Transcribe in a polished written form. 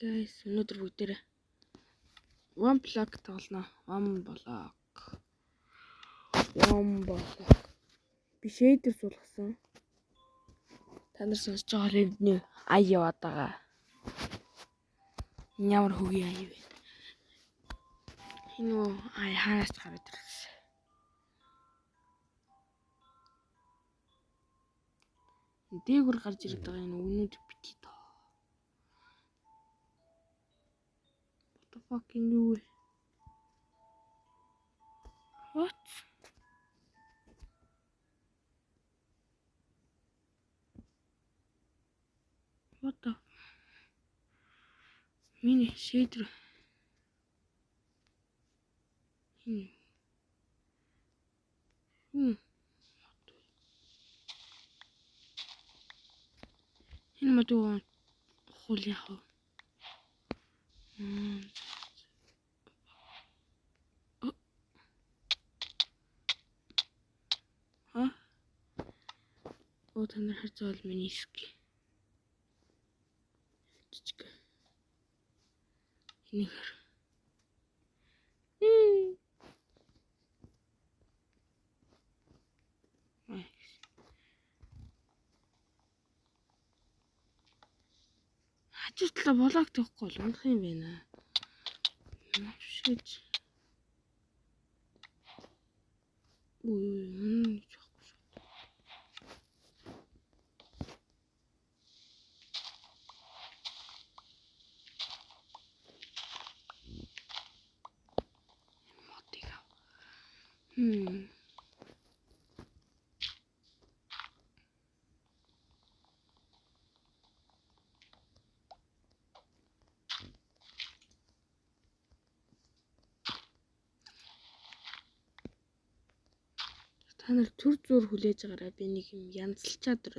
Guys, өнөөдөр бүгдээрээ one block тоглоно. One block. Би shader суулгасан. Та нар сонсож байгаа ревнүү ай яваад байгаа. Ямар хөгийн ай вэ? Энэ ай хаараас гараад ирсэн. Дээгүр гарч ирээд байгаа энэ өгнүүд бити тоо. What the fucking юу вэ? What? What the? Миний shader. Энэ модоо хул яах вэ? Оо та нар харцаал миний ски. Чичг. Энийг хар. Хажуутлаа блок төгөхгүй л унах юм байна. Шиж. Та нар төр зур хүлээж байгаараа би нэг юм янзлчаад өрөөд